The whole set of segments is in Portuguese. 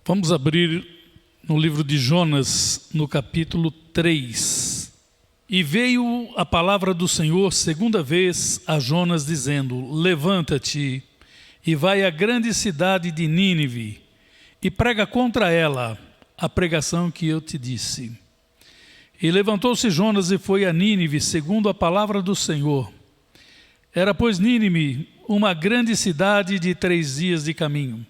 Vamos abrir no livro de Jonas, no capítulo 3. E veio a palavra do Senhor segunda vez a Jonas, dizendo: Levanta-te e vai à grande cidade de Nínive e prega contra ela a pregação que eu te disse. E levantou-se Jonas e foi a Nínive, segundo a palavra do Senhor. Era, pois, Nínive uma grande cidade de 3 dias de caminho.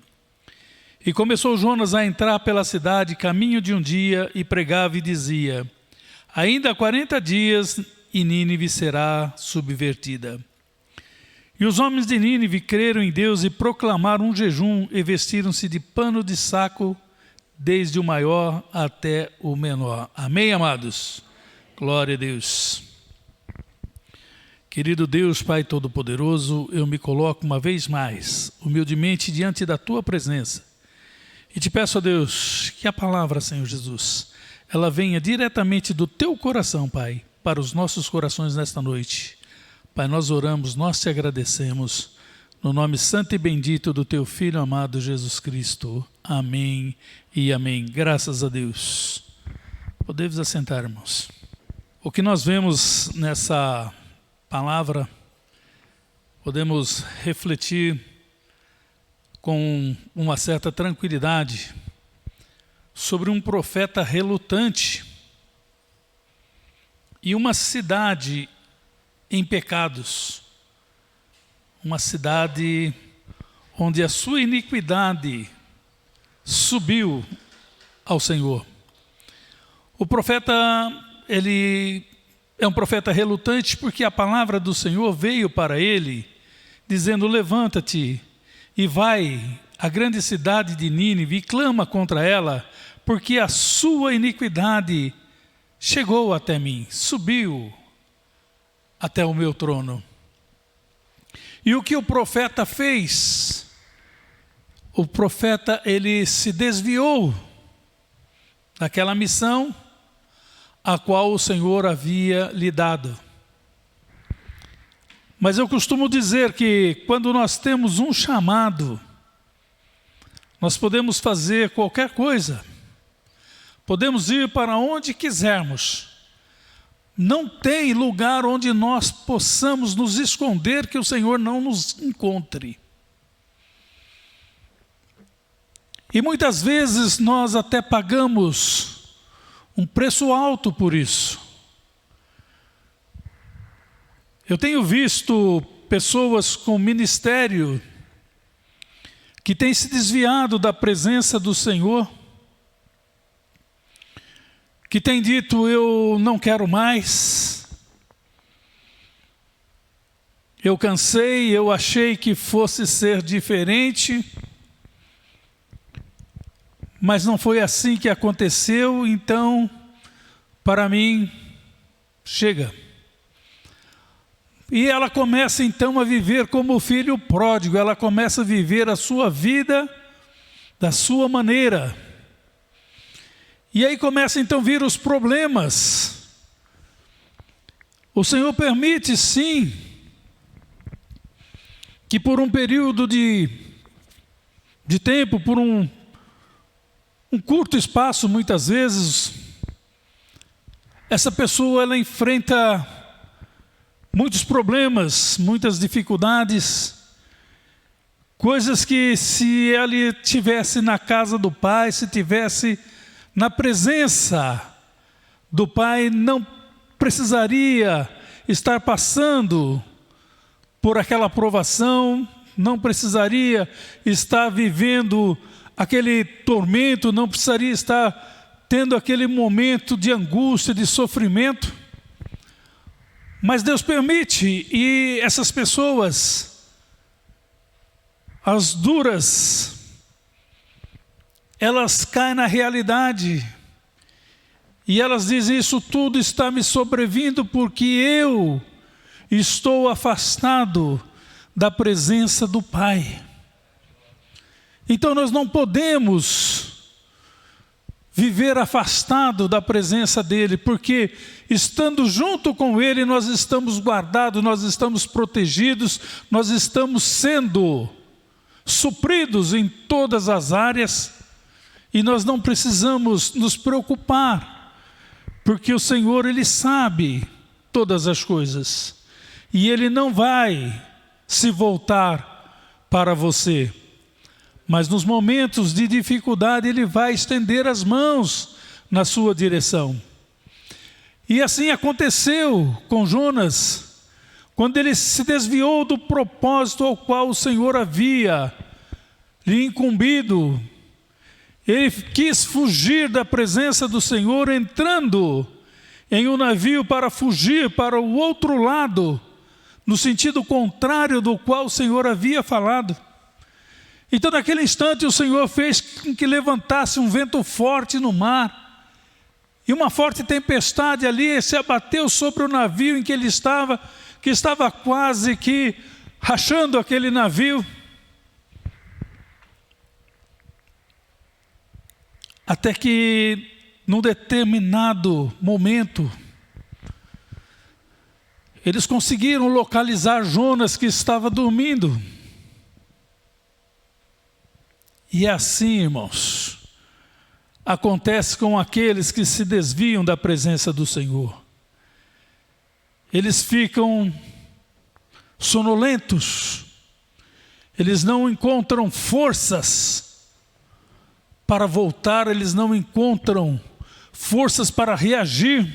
E começou Jonas a entrar pela cidade, caminho de um dia, e pregava e dizia: ainda 40 dias e Nínive será subvertida. E os homens de Nínive creram em Deus e proclamaram um jejum e vestiram-se de pano de saco, desde o maior até o menor. Amém, amados? Glória a Deus. Querido Deus, Pai Todo-Poderoso, eu me coloco uma vez mais, humildemente diante da Tua presença. E te peço, a Deus, que a palavra, Senhor Jesus, ela venha diretamente do Teu coração, Pai, para os nossos corações nesta noite. Pai, nós oramos, nós te agradecemos, no nome santo e bendito do Teu Filho amado Jesus Cristo. Amém e amém. Graças a Deus. Podemos assentar, irmãos. O que nós vemos nessa palavra, podemos refletir com uma certa tranquilidade sobre um profeta relutante e uma cidade em pecados, uma cidade onde a sua iniquidade subiu ao Senhor. O profeta, ele é um profeta relutante porque a palavra do Senhor veio para ele, dizendo: levanta-te e vai à grande cidade de Nínive e clama contra ela, porque a sua iniquidade chegou até mim, subiu até o meu trono. E o que o profeta fez? O profeta, ele se desviou daquela missão a qual o Senhor havia lhe dado. Mas eu costumo dizer que quando nós temos um chamado, nós podemos fazer qualquer coisa, podemos ir para onde quisermos, não tem lugar onde nós possamos nos esconder que o Senhor não nos encontre. E muitas vezes nós até pagamos um preço alto por isso. Eu tenho visto pessoas com ministério que têm se desviado da presença do Senhor, que têm dito: eu não quero mais, eu cansei, eu achei que fosse ser diferente, mas não foi assim que aconteceu, então, para mim, chega. E ela começa então a viver como o filho pródigo, ela começa a viver a sua vida da sua maneira. E aí começam então a vir os problemas. O Senhor permite, sim, que por um período de tempo, por um curto espaço, muitas vezes, essa pessoa ela enfrenta muitos problemas, muitas dificuldades, coisas que se ele estivesse na casa do Pai, se estivesse na presença do Pai, não precisaria estar passando por aquela provação, não precisaria estar vivendo aquele tormento, não precisaria estar tendo aquele momento de angústia, de sofrimento. Mas Deus permite, e essas pessoas, as duras, elas caem na realidade, e elas dizem: isso tudo está me sobrevindo porque eu estou afastado da presença do Pai. Então nós não podemos viver afastado da presença dEle, porque estando junto com Ele, nós estamos guardados, nós estamos protegidos, nós estamos sendo supridos em todas as áreas, E nós não precisamos nos preocupar, porque o Senhor, Ele sabe todas as coisas. E Ele não vai se voltar para você. Mas nos momentos de dificuldade, Ele vai estender as mãos na sua direção. E assim aconteceu com Jonas, quando ele se desviou do propósito ao qual o Senhor havia lhe incumbido. Ele quis fugir da presença do Senhor, entrando em um navio para fugir para o outro lado, no sentido contrário do qual o Senhor havia falado. Então, naquele instante, o Senhor fez com que levantasse um vento forte no mar, e uma forte tempestade ali se abateu sobre o navio em que ele estava, que estava quase que rachando aquele navio. Até que, num determinado momento, eles conseguiram localizar Jonas, que estava dormindo. E assim, irmãos, acontece com aqueles que se desviam da presença do Senhor. Eles ficam sonolentos, eles não encontram forças para voltar, eles não encontram forças para reagir.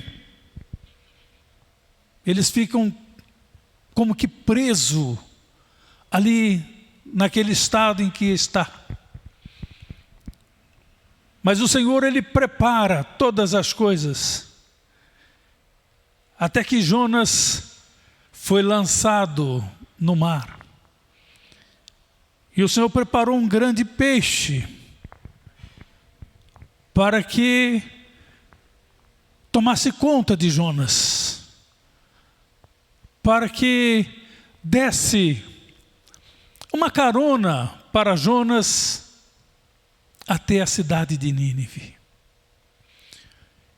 Eles ficam como que presos ali naquele estado em que está. Mas o Senhor, Ele prepara todas as coisas, até que Jonas foi lançado no mar. E o Senhor preparou um grande peixe, para que tomasse conta de Jonas, para que desse uma carona para Jonas até a cidade de Nínive.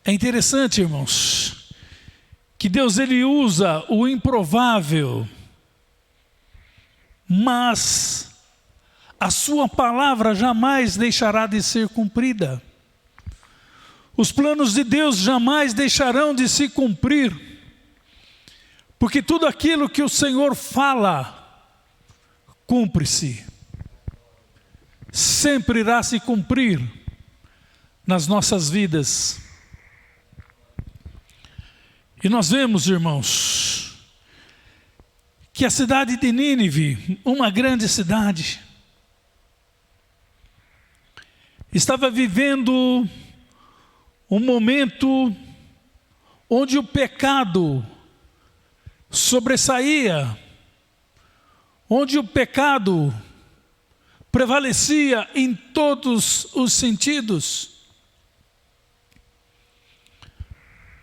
É interessante, irmãos, que Deus, Ele usa o improvável, mas a sua palavra jamais deixará de ser cumprida. Os planos de Deus jamais deixarão de se cumprir, porque tudo aquilo que o Senhor fala, cumpre-se. Sempre irá se cumprir nas nossas vidas. E nós vemos, irmãos, que a cidade de Nínive, uma grande cidade, estava vivendo um momento onde o pecado sobressaía, onde o pecado prevalecia em todos os sentidos.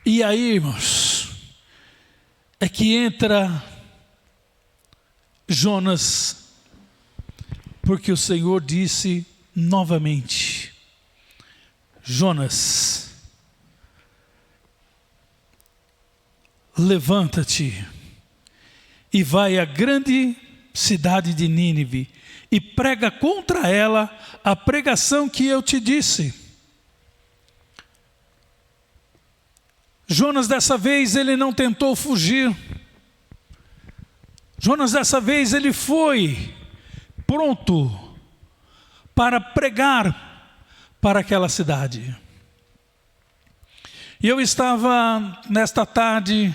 E aí, irmãos, é que entra Jonas, porque o Senhor disse novamente: Jonas, levanta-te e vai à grande cidade de Nínive e prega contra ela a pregação que eu te disse. Jonas, dessa vez, ele não tentou fugir. Jonas, dessa vez, ele foi pronto para pregar para aquela cidade. E eu estava, nesta tarde,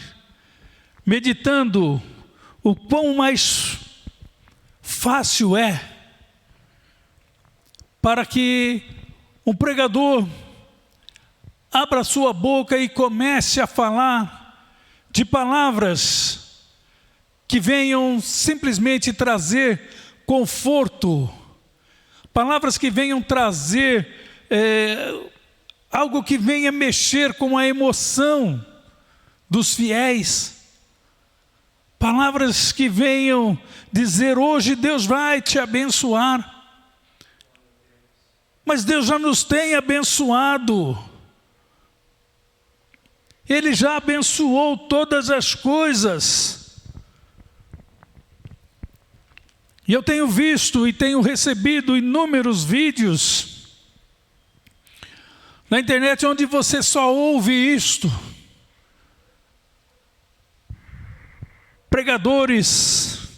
meditando o quão mais fácil é para que um pregador abra sua boca e comece a falar de palavras que venham simplesmente trazer conforto, palavras que venham trazer algo que venha mexer com a emoção dos fiéis, palavras que venham dizer: hoje Deus vai te abençoar. Mas Deus já nos tem abençoado. Ele já abençoou todas as coisas. E eu tenho visto e tenho recebido inúmeros vídeos Na internet onde você só ouve isto. Pregadores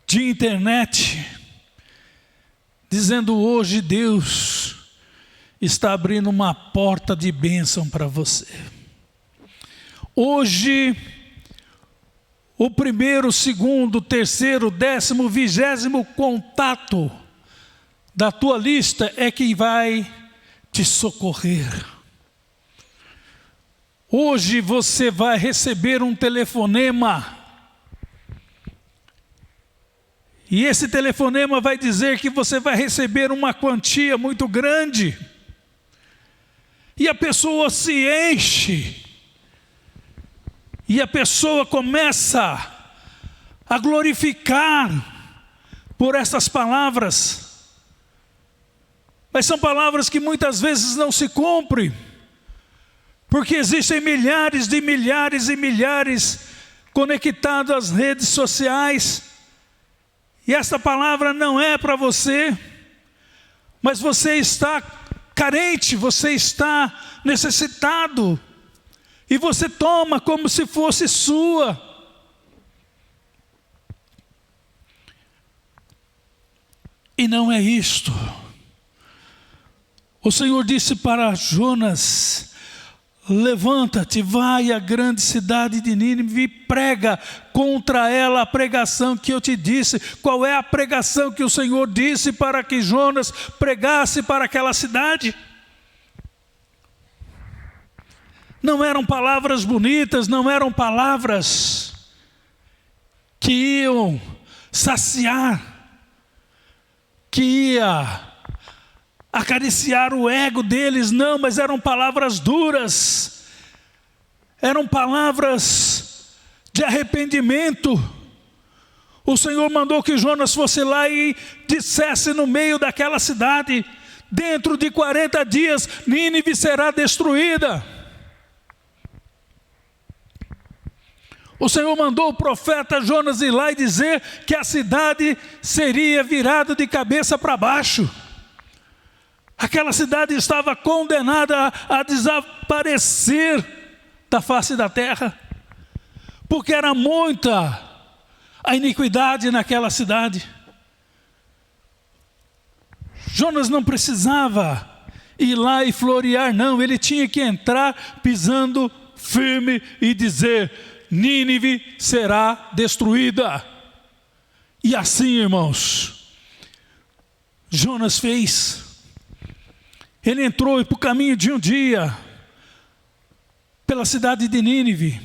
de internet dizendo: hoje Deus está abrindo uma porta de bênção para você. Hoje, o primeiro, segundo, terceiro, 10º, 20º contato da tua lista é quem vai te socorrer. Hoje você vai receber um telefonema. E esse telefonema vai dizer que você vai receber uma quantia muito grande. E a pessoa se enche. E a pessoa começa a glorificar por essas palavras. Mas são palavras que muitas vezes não se cumprem. Porque existem milhares de milhares e milhares conectados às redes sociais. E essa palavra não é para você. Mas você está carente, você está necessitado. E você toma como se fosse sua. E não é isto. O Senhor disse para Jonas: levanta-te, vai à grande cidade de Nínive e prega contra ela a pregação que eu te disse. Qual é a pregação que o Senhor disse para que Jonas pregasse para aquela cidade? Não eram palavras bonitas, não eram palavras que iam saciar, que ia acariciar o ego deles, não, mas eram palavras duras, eram palavras de arrependimento. O Senhor mandou que Jonas fosse lá e dissesse no meio daquela cidade: dentro de 40 dias Nínive será destruída. O Senhor mandou o profeta Jonas ir lá e dizer que a cidade seria virada de cabeça para baixo. Aquela cidade estava condenada a desaparecer da face da terra, porque era muita a iniquidade naquela cidade. Jonas não precisava ir lá e florear, não. Ele tinha que entrar pisando firme e dizer: Nínive será destruída. E assim, irmãos, Jonas fez. Ele entrou para o caminho de um dia, pela cidade de Nínive.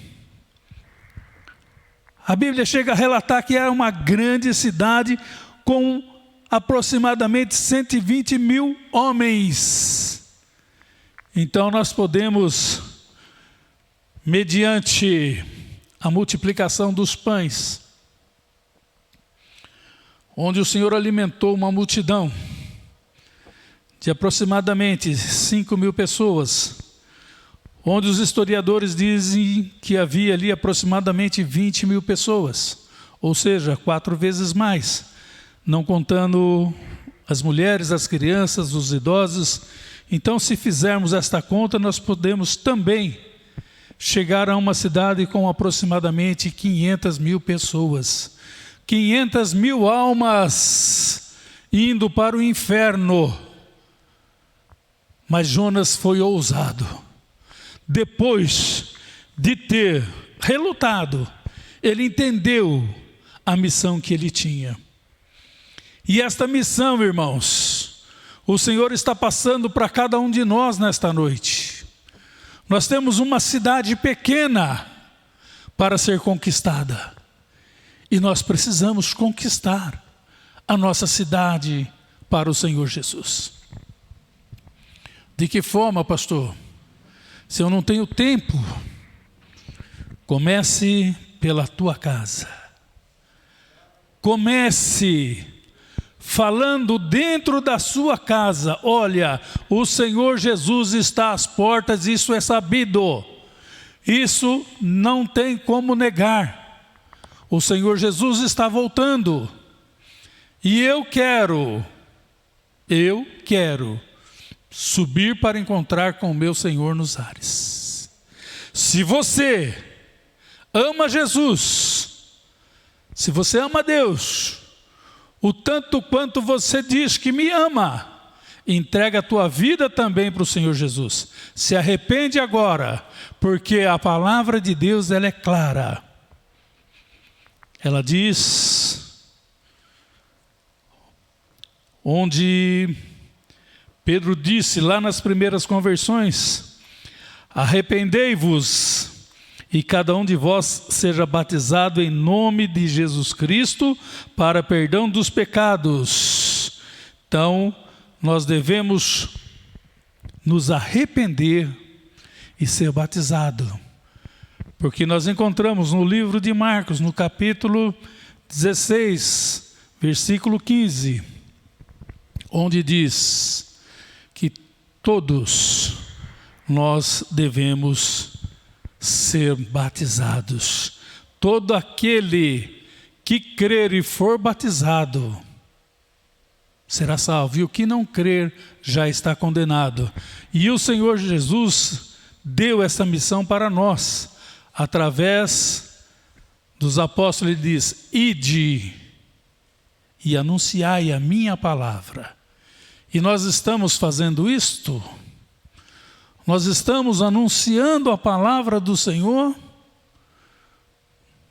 A Bíblia chega a relatar que era uma grande cidade com aproximadamente 120 mil homens. Então nós podemos, mediante a multiplicação dos pães, onde o Senhor alimentou uma multidão de aproximadamente 5 mil pessoas, onde os historiadores dizem que havia ali aproximadamente 20 mil pessoas, ou seja, 4 vezes mais, não contando as mulheres, as crianças, os idosos. Então, se fizermos esta conta, nós podemos também chegar a uma cidade com aproximadamente 500 mil pessoas, 500 mil almas indo para o inferno. Mas Jonas foi ousado. Depois de ter relutado, ele entendeu a missão que ele tinha. E esta missão, irmãos, o Senhor está passando para cada um de nós nesta noite. Nós temos uma cidade pequena para ser conquistada. E nós precisamos conquistar a nossa cidade para o Senhor Jesus. De que forma, pastor? Se eu não tenho tempo, comece pela tua casa. Comece falando dentro da sua casa: olha, o Senhor Jesus está às portas, isso é sabido. Isso não tem como negar. O Senhor Jesus está voltando. E eu quero Eu quero subir para encontrar com o meu Senhor nos ares. Se você ama Jesus, se você ama Deus, o tanto quanto você diz que me ama, entrega a tua vida também para o Senhor Jesus. Se arrepende agora, porque a palavra de Deus ela é clara. Ela diz, onde Pedro disse lá nas primeiras conversões, arrependei-vos e cada um de vós seja batizado em nome de Jesus Cristo para perdão dos pecados. Então, nós devemos nos arrepender e ser batizado. Porque nós encontramos no livro de Marcos, no capítulo 16, versículo 15, onde diz que todos nós devemos ser batizados. Todo aquele que crer e for batizado será salvo, e o que não crer já está condenado. E o Senhor Jesus deu essa missão para nós, através dos apóstolos. Ele diz, ide e anunciai a minha palavra. E nós estamos fazendo isto. Nós estamos anunciando a palavra do Senhor.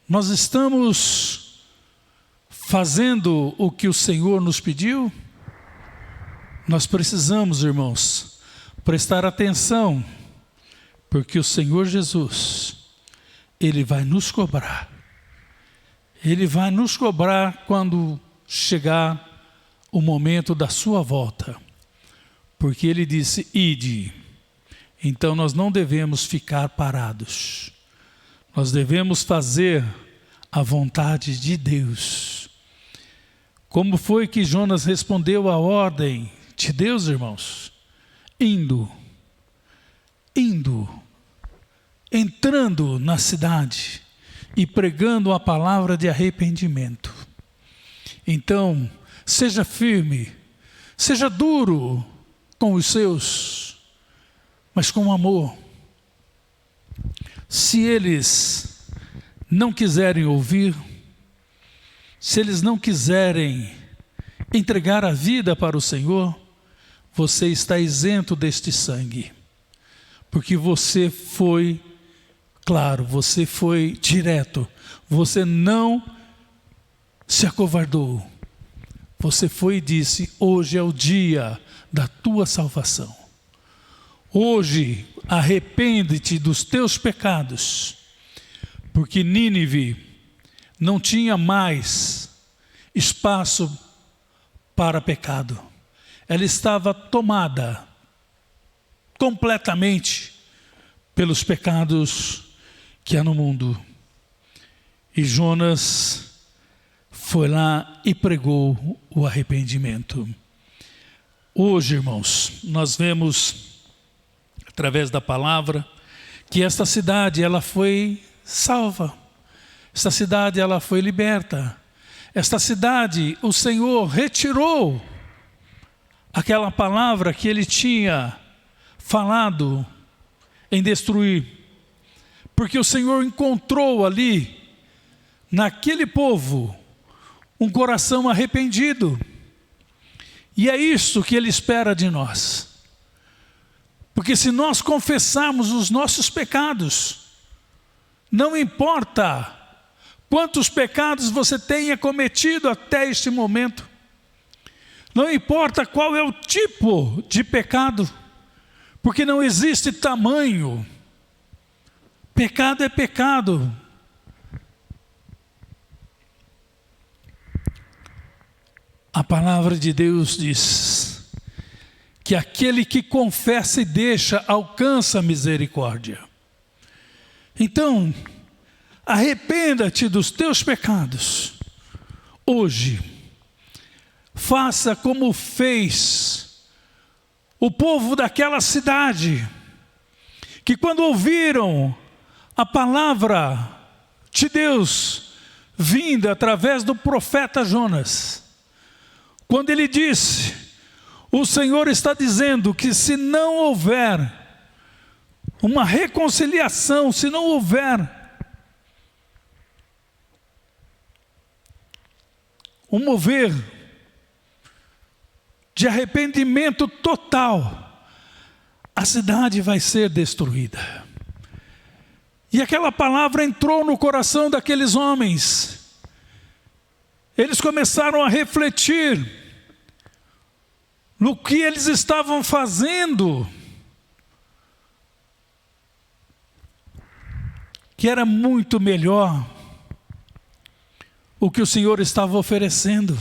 Nós estamos fazendo o que o Senhor nos pediu. Nós precisamos, irmãos, prestar atenção, porque o Senhor Jesus, Ele vai nos cobrar. Ele vai nos cobrar quando chegar o momento da sua volta. Porque Ele disse, ide. Então nós não devemos ficar parados. Nós devemos fazer a vontade de Deus. Como foi que Jonas respondeu à ordem de Deus, irmãos? Indo, entrando na cidade e pregando a palavra de arrependimento. Então, seja firme, seja duro com os seus, mas com amor. Se eles não quiserem ouvir, se eles não quiserem entregar a vida para o Senhor, você está isento deste sangue, porque você foi claro, você foi direto, você não se acovardou, você foi e disse, hoje é o dia da tua salvação. Hoje, arrepende-te dos teus pecados, porque Nínive não tinha mais espaço para pecado. Ela estava tomada completamente pelos pecados que há no mundo. E Jonas foi lá e pregou o arrependimento. Hoje, irmãos, nós vemos, através da palavra, que esta cidade ela foi salva. Esta cidade ela foi liberta. Esta cidade, o Senhor retirou aquela palavra que Ele tinha falado em destruir. Porque o Senhor encontrou ali, naquele povo, um coração arrependido. E é isso que Ele espera de nós. Porque se nós confessarmos os nossos pecados, não importa quantos pecados você tenha cometido até este momento, não importa qual é o tipo de pecado, porque não existe tamanho. Pecado é pecado. A palavra de Deus diz que aquele que confessa e deixa alcança a misericórdia. Então, arrependa-te dos teus pecados. Hoje, faça como fez o povo daquela cidade, que quando ouviram a palavra de Deus vinda através do profeta Jonas, quando ele disse, O Senhor está dizendo que se não houver uma reconciliação, se não houver um mover de arrependimento total, a cidade vai ser destruída. E aquela palavra entrou no coração daqueles homens. Eles começaram a refletir no que eles estavam fazendo, que era muito melhor o que o Senhor estava oferecendo.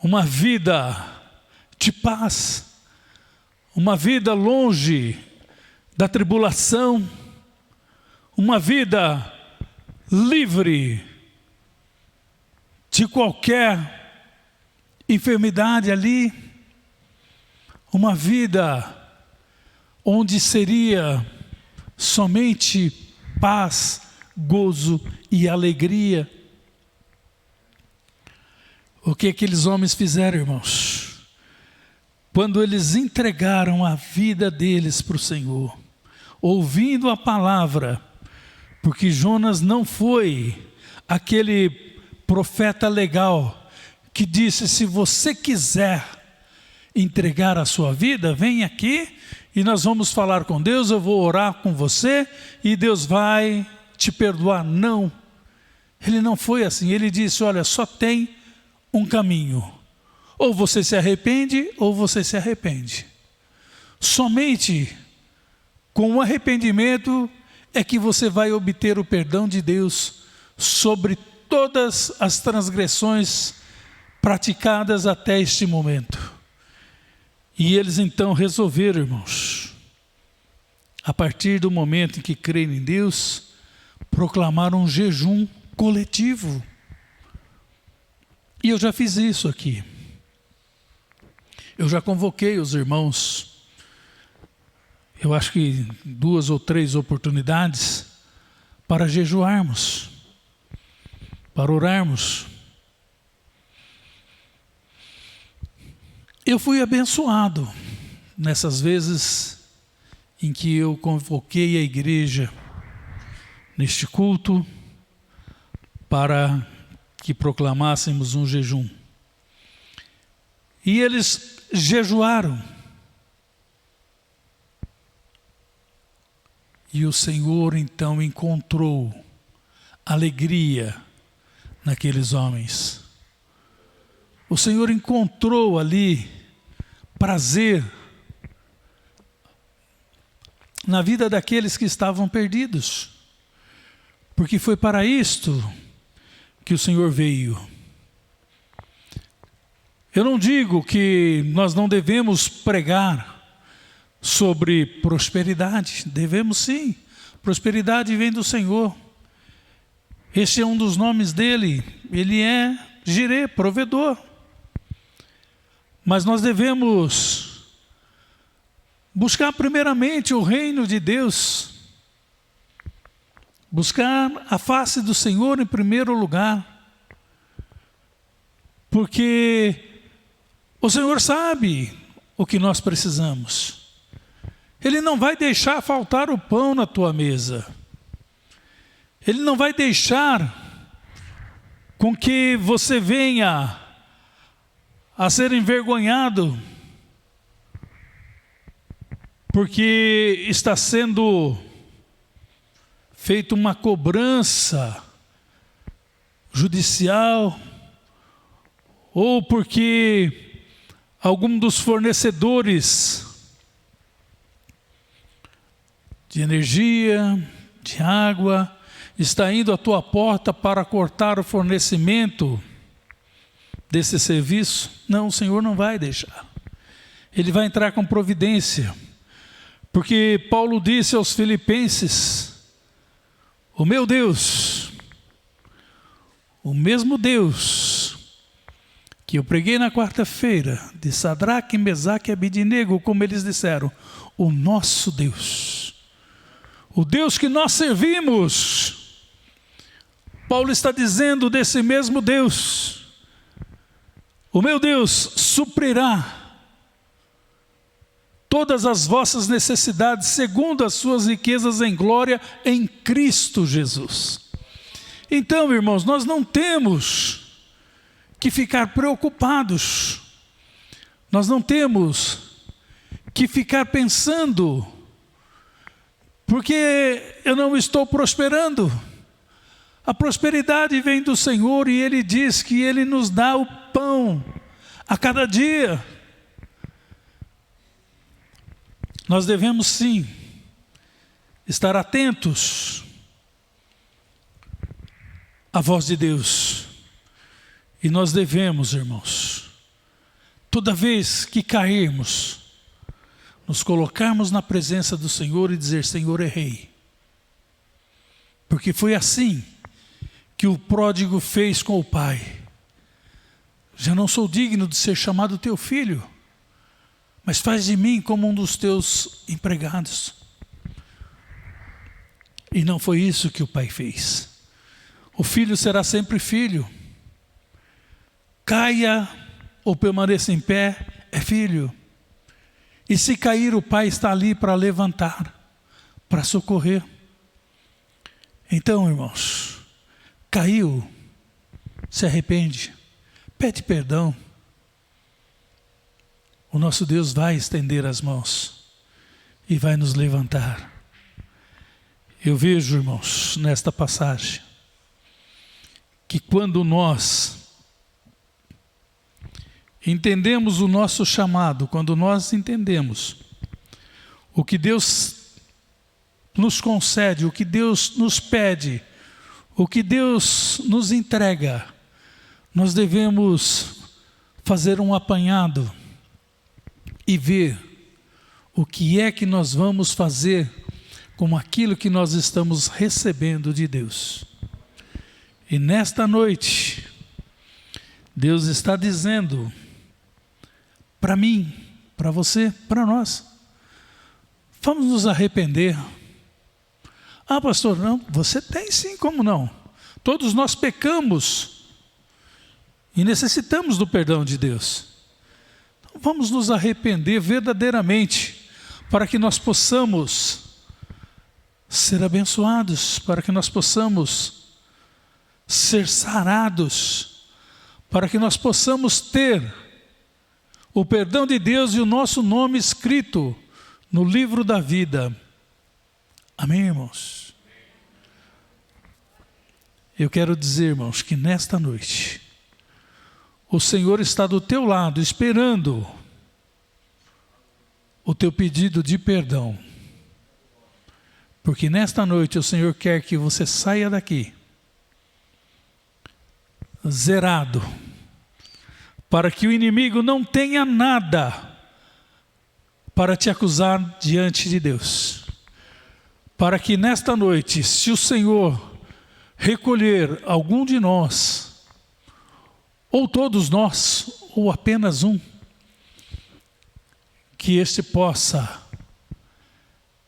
Uma vida de paz, uma vida longe da tribulação, uma vida livre de qualquer enfermidade ali, uma vida onde seria somente paz, gozo e alegria. O que aqueles homens fizeram, irmãos? Quando eles entregaram a vida deles para o Senhor, ouvindo a palavra, porque Jonas não foi aquele profeta legal que disse: se você quiser entregar a sua vida, vem aqui e nós vamos falar com Deus, eu vou orar com você e Deus vai te perdoar. Não, ele não foi assim. Ele disse: olha, só tem um caminho, ou você se arrepende ou você se arrepende. Somente com o arrependimento é que você vai obter o perdão de Deus sobre todas as transgressões praticadas até este momento. E eles então resolveram, irmãos, a partir do momento em que creem em Deus, proclamar um jejum coletivo. E eu já fiz isso aqui. Eu já convoquei os irmãos, eu acho que 2 ou 3 oportunidades, para jejuarmos, para orarmos. Eu fui abençoado nessas vezes em que eu convoquei a igreja neste culto para que proclamássemos um jejum. E eles jejuaram. E o Senhor então encontrou alegria naqueles homens. O Senhor encontrou ali prazer na vida daqueles que estavam perdidos, porque foi para isto que o Senhor veio. Eu não digo que nós não devemos pregar sobre prosperidade, devemos sim. Prosperidade vem do Senhor. Este é um dos nomes dele, ele é Jirê, provedor. Mas nós devemos buscar primeiramente o reino de Deus, buscar a face do Senhor em primeiro lugar, porque o Senhor sabe o que nós precisamos. Ele não vai deixar faltar o pão na tua mesa. Ele não vai deixar com que você venha a ser envergonhado, porque está sendo feita uma cobrança judicial, ou porque algum dos fornecedores de energia, de água, está indo à tua porta para cortar o fornecimento desse serviço. Não, o Senhor não vai deixar. Ele vai entrar com providência. Porque Paulo disse aos Filipenses: o meu Deus, o mesmo Deus que eu preguei na quarta-feira, de Sadraque, Mesaque e Abidnego, como eles disseram, o nosso Deus, o Deus que nós servimos. Paulo está dizendo desse mesmo Deus: o meu Deus suprirá todas as vossas necessidades, segundo as suas riquezas em glória, em Cristo Jesus. Então, irmãos, nós não temos que ficar preocupados, nós não temos que ficar pensando, porque eu não estou prosperando. A prosperidade vem do Senhor e Ele diz que Ele nos dá o pão a cada dia. Nós devemos sim estar atentos à voz de Deus. E nós devemos, irmãos, toda vez que cairmos, nos colocarmos na presença do Senhor e dizer: Senhor, errei. Porque foi assim que o pródigo fez com o pai. Já não sou digno de ser chamado teu filho, mas faz de mim como um dos teus empregados. E não foi isso que o pai fez. O filho será sempre filho. Caia ou permaneça em pé, é filho. E se cair, o pai está ali para levantar, para socorrer. Então, irmãos, caiu, se arrepende, pede perdão. O nosso Deus vai estender as mãos e vai nos levantar. Eu vejo, irmãos, nesta passagem, que quando nós entendemos o nosso chamado, quando nós entendemos o que Deus nos concede, o que Deus nos pede, o que Deus nos entrega, nós devemos fazer um apanhado e ver o que é que nós vamos fazer com aquilo que nós estamos recebendo de Deus. E nesta noite, Deus está dizendo para mim, para você, para nós: vamos nos arrepender. Ah, pastor, não, você tem sim, como não? Todos nós pecamos e necessitamos do perdão de Deus. Então, vamos nos arrepender verdadeiramente, para que nós possamos ser abençoados, para que nós possamos ser sarados, para que nós possamos ter o perdão de Deus e o nosso nome escrito no livro da vida. Amém, irmãos? Eu quero dizer, irmãos, que nesta noite o Senhor está do teu lado, esperando o teu pedido de perdão. Porque nesta noite o Senhor quer que você saia daqui zerado, para que o inimigo não tenha nada para te acusar diante de Deus. Para que nesta noite, se o Senhor recolher algum de nós, ou todos nós, ou apenas um, que este possa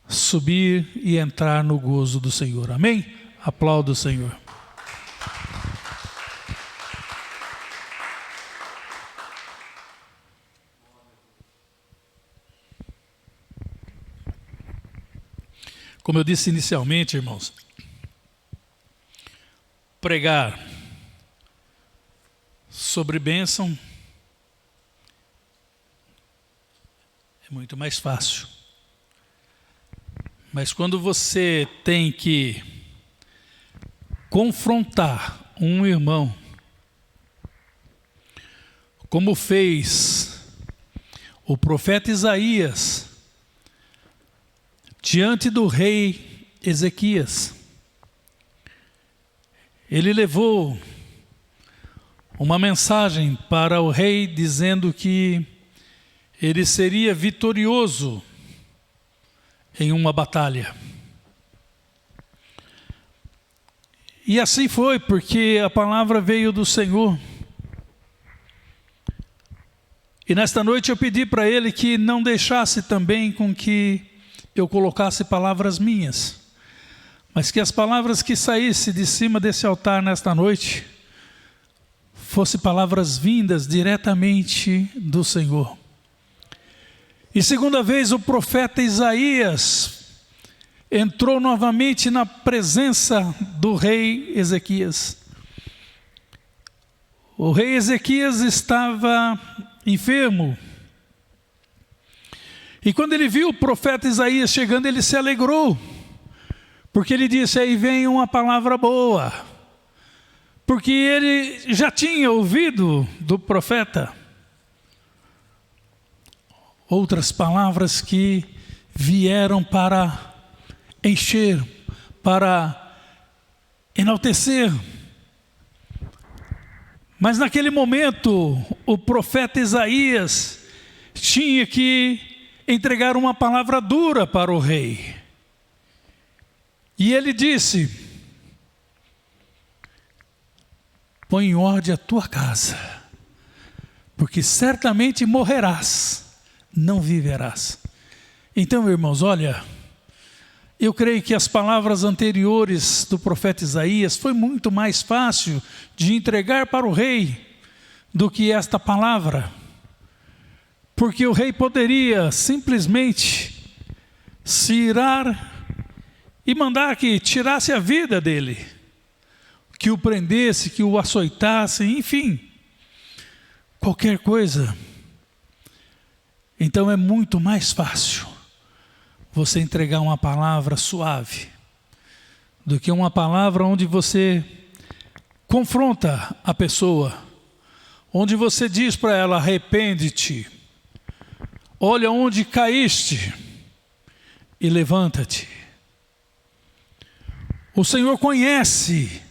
subir e entrar no gozo do Senhor. Amém? Aplauda o Senhor. Como eu disse inicialmente, irmãos, pregar sobre bênção é muito mais fácil. Mas quando você tem que confrontar um irmão, como fez o profeta Isaías diante do rei Ezequias, ele levou uma mensagem para o rei dizendo que ele seria vitorioso em uma batalha. E assim foi, porque a palavra veio do Senhor. E nesta noite eu pedi para ele que não deixasse também com que eu colocasse palavras minhas, mas que as palavras que saíssem de cima desse altar nesta noite fossem palavras vindas diretamente do Senhor. E segunda vez o profeta Isaías entrou novamente na presença do rei Ezequias. O rei Ezequias estava enfermo. E quando ele viu o profeta Isaías chegando, ele se alegrou. Porque ele disse, aí vem uma palavra boa. Porque ele já tinha ouvido do profeta outras palavras que vieram para encher, para enaltecer. Mas naquele momento, o profeta Isaías tinha que entregar uma palavra dura para o rei. E ele disse, põe em ordem a tua casa, porque certamente morrerás, não viverás. Então, irmãos, olha, eu creio que as palavras anteriores do profeta Isaías foi muito mais fácil de entregar para o rei do que esta palavra. Porque o rei poderia simplesmente se irar e mandar que tirasse a vida dele, que o prendesse, que o açoitasse, enfim, qualquer coisa. Então é muito mais fácil você entregar uma palavra suave do que uma palavra onde você confronta a pessoa, onde você diz para ela, arrepende-te, olha onde caíste e levanta-te. O Senhor conhece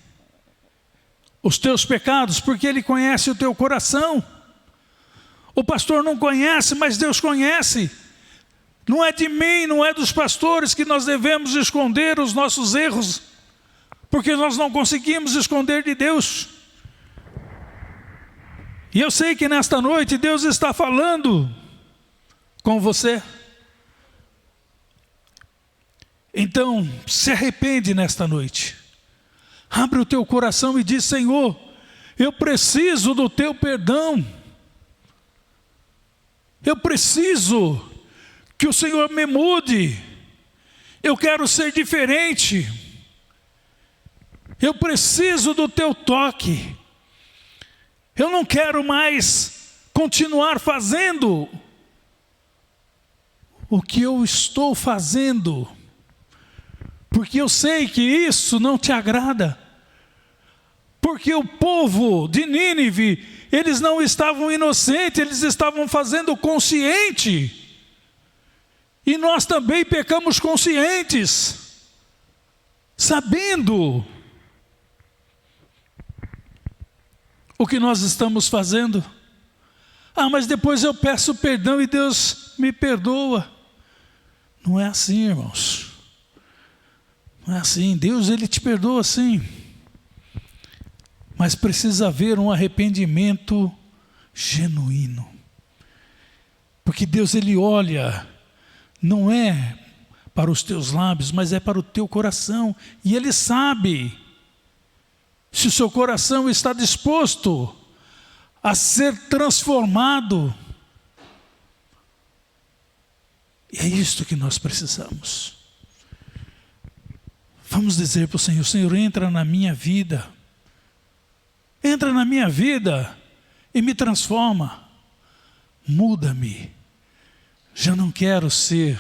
os teus pecados, porque Ele conhece o teu coração. O pastor não conhece, mas Deus conhece. Não é de mim, não é dos pastores que nós devemos esconder os nossos erros, porque nós não conseguimos esconder de Deus. E eu sei que nesta noite Deus está falando com você. Então, se arrepende nesta noite. Abre o teu coração e diz, Senhor, eu preciso do teu perdão. Eu preciso que o Senhor me mude. Eu quero ser diferente. Eu preciso do teu toque. Eu não quero mais continuar fazendo o que eu estou fazendo, porque eu sei que isso não te agrada. Porque o povo de Nínive, eles não estavam inocentes, eles estavam fazendo consciente. E nós também pecamos conscientes, sabendo o que nós estamos fazendo. Ah, mas depois eu peço perdão e Deus me perdoa. Não é assim, irmãos. Não é assim. Deus, Ele te perdoa sim. Mas precisa haver um arrependimento genuíno. Porque Deus, Ele olha, não é para os teus lábios, mas é para o teu coração. E Ele sabe se o seu coração está disposto a ser transformado. E é isto que nós precisamos. Vamos dizer para o Senhor, Senhor, entra na minha vida. Entra na minha vida e me transforma. Muda-me. Já não quero ser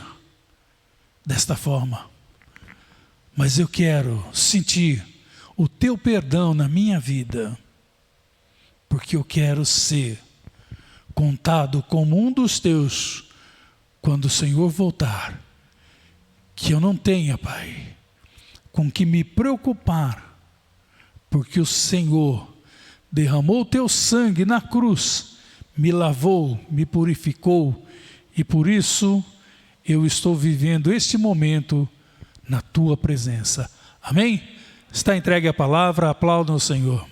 desta forma. Mas eu quero sentir o teu perdão na minha vida. Porque eu quero ser contado como um dos teus quando o Senhor voltar. Que eu não tenha, Pai, com que me preocupar, porque o Senhor derramou o teu sangue na cruz, me lavou, me purificou, e por isso eu estou vivendo este momento na tua presença. Amém? Está entregue a palavra, aplaudam o Senhor.